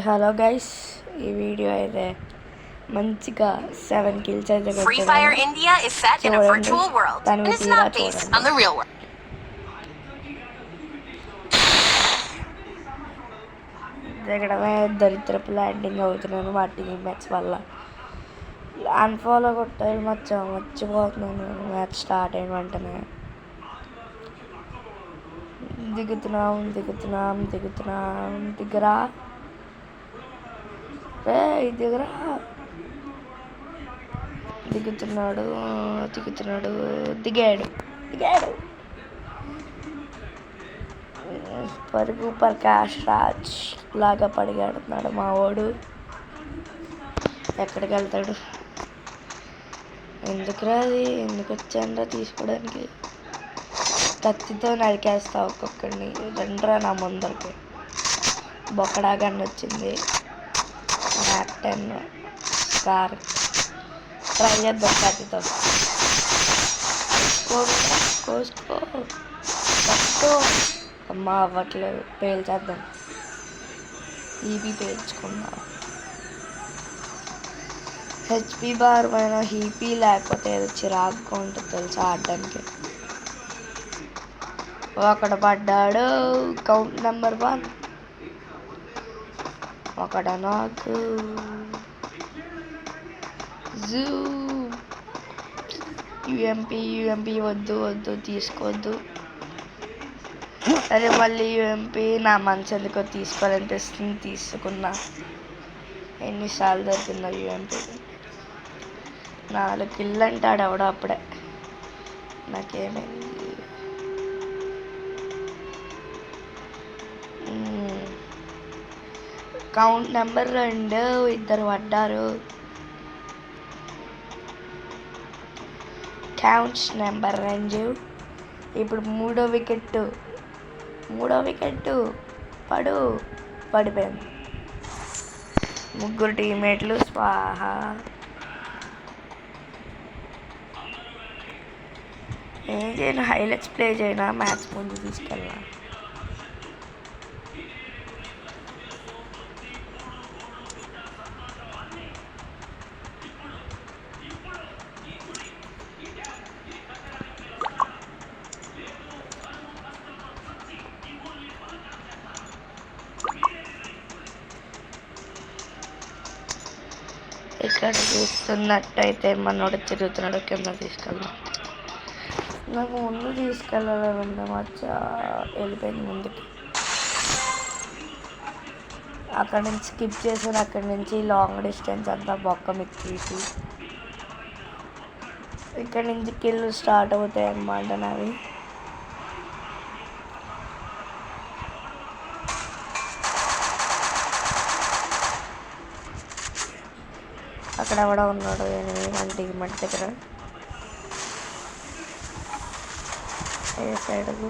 Hello guys, ఈ video అయితే మంచిగా 7 కిల్స్ అయితే Free Fire India is set in a virtual world and is not based on the real world. దిగడమే దరిద్రపు landing అవుతున్నాను మా team match వల్ల. అన్ఫాలో కొట్టాలి మర్చిపోతున్నాను. మ్యాచ్ స్టార్ట్ అయిన వెంటనే దిగుతున్నాం దిగరా దిగరా. దిగుతున్నాడు దిగాడు పరుగు ప్రకాష్ రాజ్ లాగా పడిగాడుతున్నాడు మా వాడు. ఎక్కడికి వెళ్తాడు? ఎందుకురా అది ఎందుకు వచ్చానరా తీసుకోవడానికి? కత్తితో నరికేస్తా ఒక్కొక్కడిని. రెండ్రా నా ముందరికి. బొక్కడా గన్ వచ్చింది. మ్యాక్ 10 స్కార్ ట్రై చేద్దాం కత్తితో. కోసుకో అమ్మ అవ్వట్లేదు. పేల్చేద్దాం. ఈబీ పేల్చుకున్నా. హెచ్పి బార్ పైన హీపీ లేకపోతే ఏదో చిరాకుగా ఉంటుంది తెలుసా ఆడడానికి. ఒకడు పడ్డాడు. Count number 1. ఒకడ నాకు యుఎంపి వద్దు తీసుకోవద్దు. అదే మళ్ళీ యుఎంపి నా మనసు ఎందుకో తీసుకోవాలనిపిస్తుంది. తీసుకున్నా. ఎన్నిసార్లు దొరికిందా యుఎంపి? 4 కిల్ అంటాడు ఎవడో అప్పుడే. నాకేమైంది? Count number 2. ఇద్దరు పడ్డారు. Counts number 2. ఇప్పుడు మూడో వికెట్ పడిపోయింది. ముగ్గురు టీమ్మేట్లు స్వాహ. ఏం చేయను? హైలైట్స్ ప్లే చేయనా? మ్యాచ్ ముందు తీసుకెళ్ళా. ఇక్కడ చూస్తున్నట్టయితే మనోడు తిరుగుతున్నాడు. కింద తీసుకెళ్దాం. నాకు ముందు తీసుకెళ్ళాలని మచ్చ వెళ్ళిపోయింది ముందుకి. అక్కడి నుంచి స్కిప్ చేసాను. అక్కడి నుంచి లాంగ్ డిస్టెన్స్ అంతా బొక్క మీకు తీసి ఇక్కడి నుంచి కిల్లు స్టార్ట్ అవుతాయి అన్నమాట నావి. అక్కడ ఎవడో ఉన్నాడు వంటికి మట్టి దగ్గర. ఏ సైడ్కు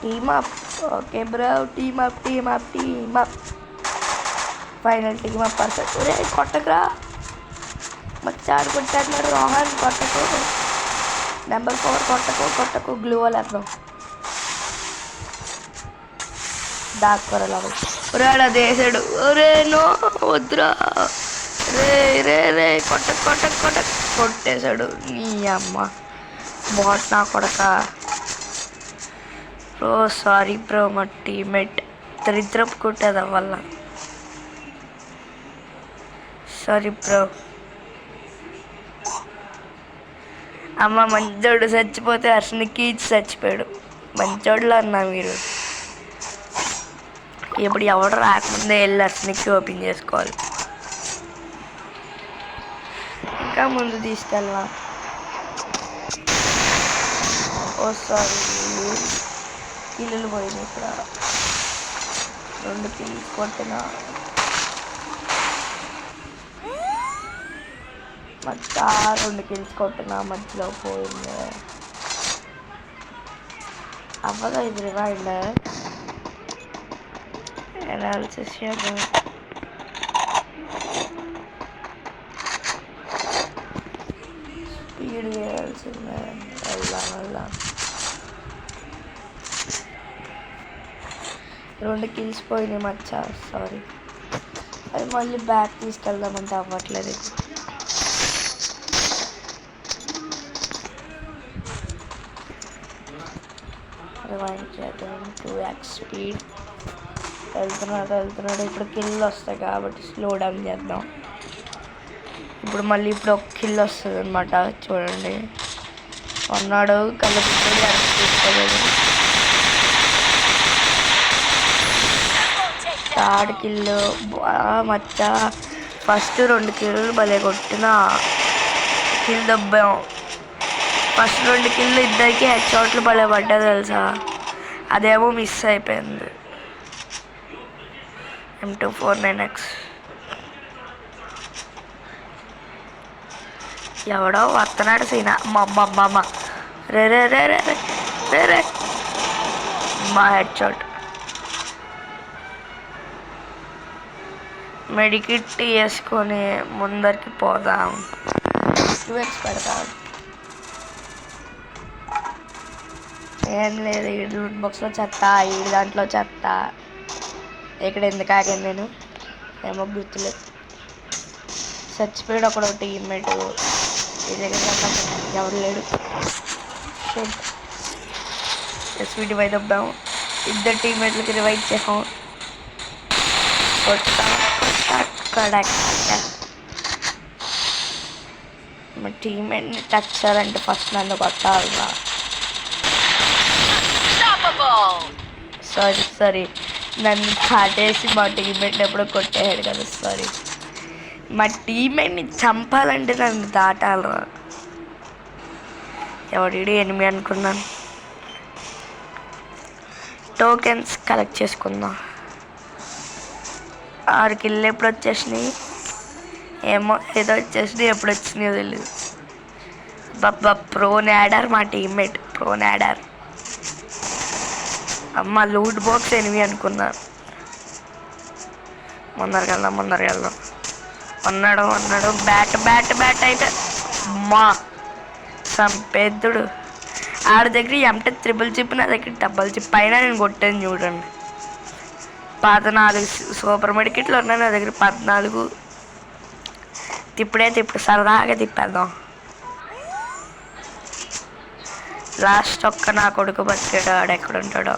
team up. Okay bro, team up. Final team up. Perfect. ఒరే కొట్టకురా, మచ్చి ఆడుకుంటాడు. రోహన్ కొట్టకు. నెంబర్ 4 కొట్టకు. గ్లూ వాల్ వేద్దాం. దాక్కురలా ఒరే అది వేసాడు. ఒరే నో వద్దురా. రే కొట్టేశాడు. నీ అమ్మ బాట్ నా కొడక. బ్రో సారీ బ్రో, మా టీమ్మేట్ దరిద్రపు కొట్టేది వల్ల. Sorry bro. అమ్మ మంచోడు చచ్చిపోతే హర్షనికి చచ్చిపోయాడు. మంచోడులో అన్నా మీరు. ఇప్పుడు ఎవడు రాకముందే వెళ్ళి హర్షనికి ఓపెన్ చేసుకోవాలి. ఇంకా ముందు తీసుకెళ్ళా. సారీ కిల్లులు పోయినాయి. ఇక్కడ 2 కిల్స్ కొట్టిన. మధ్య 2 కిల్స్ కొట్టిన. మధ్యలో పోయింది. అవ్వగా ఇది రివైండ్ అనాలిసిస్ చేద్దాం. స్పీడ్ వేయాల్సిందే. వెళ్దాం. 2 కిల్స్ పోయినాయి మచ్చా, సారీ. అది మళ్ళీ బ్యాక్ తీసుకెళ్దామంటే అవ్వట్లేదు. రివైండ్ చేద్దాం. 2x speed. వెళ్తున్నాడు. ఇప్పుడు కిల్ వస్తాయి కాబట్టి స్లో డౌన్ చేద్దాం. ఇప్పుడు ఒక కిల్ వస్తుంది అనమాట. చూడండి, ఉన్నాడు కళ్ళపిచ్చాడు, అరెస్ట్ తీసుకోలేదు. 3rd కిల్ మచ్చ. ఫస్ట్ 2 కిల్లు భలే కొట్టిన కిల్ దబ్బాం. ఫస్ట్ 2 కిల్లు ఇద్దరికి హెడ్ షాట్లు భలే పడ్డా తెలుసా. అదేమో మిస్ అయిపోయింది. M249X ఎవడో వస్తున్నాడు సీనా. అమ్మ రే మా హెడ్ షాట్. మెడికిట్ వేసుకొని ముందరికి పోదాం. 2x పెడతాం. ఏం లేదు, ఈ లూట్ బాక్స్లో చెత్త, ఈ దాంట్లో చెత్త. ఇక్కడ ఎందుకు ఆగాను నేను ఏమో గుర్తులేదు. చచ్చిపోయాడు ఒకడు టీమ్మేట్. ఈ దగ్గర ఎవరు లేడు. ఎస్వి డివైడ్ అవ్వాం. 2 టీమ్మేట్లకి రివైవ్ చేసాం. మా టీమ్మేట్ని టచ్ చేయాలంటే ఫస్ట్ నన్ను కొట్టాలిరా. సారీ నన్ను కాటేసి మా టీమ్మేట్ని ఎప్పుడో కొట్టేయాడు కదా. సారీ, మా టీమ్మేట్ని చంపాలంటే నన్ను దాటాలరా. ఎవడి ఎనిమి అనుకున్నాను. టోకెన్స్ కలెక్ట్ చేసుకుందాం. 6 కిల్లు ఎప్పుడు వచ్చేసినాయి ఏమో, ఏదో వచ్చేసినాయి, ఎప్పుడు వచ్చినాయో తెలియదు. ప్రో నాడర్ మా టీమ్మేట్, ప్రో నాడర్. అమ్మ లూట్ బాక్స్ ఎనిమి అనుకున్నాను. ముందరికి వెళ్దాం. ఉన్నాడు. బ్యాట్ అయితే మా సంపెద్దుడు. ఆడి దగ్గర M10 త్రిబుల్ చిప్, నా దగ్గర డబల్ చిప్. పైన నేను కొట్టాను చూడండి. 14 సూపర్ మెడికిట్లు ఉన్నాయి నా దగ్గర. 14 తిప్పుడు సరదాగా తిప్పేద్దాం. లాస్ట్ నా కొడుకు బతికాడు. ఆడు ఎక్కడుంటాడో.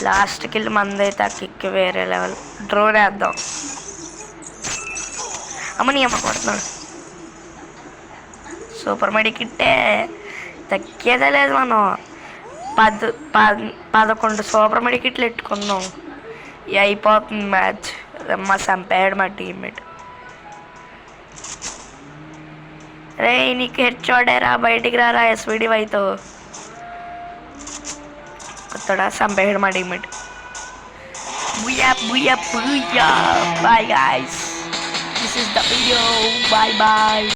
లాస్ట్ కిల్ మందైతే ఆ కిక్ వేరే లెవెల్. డ్రోన్ వేద్దాం. అమ్మని కొడుతున్నాడు. సూపర్ మెడికిట్టే తగ్గేదే లేదు. మనం 11 సూపర్ మెడికిట్లు ఎట్టుకున్నాం. అయిపోతుంది మ్యాచ్. అమ్మ చంపాడు మా టీమ్మేట్. రే నీకు హెడ్ చూడరా, బయటికి రారా. ఎస్విడి వైతో కొత్తడా చంపాడు మా teammate. Bye guys, this is the video. Bye.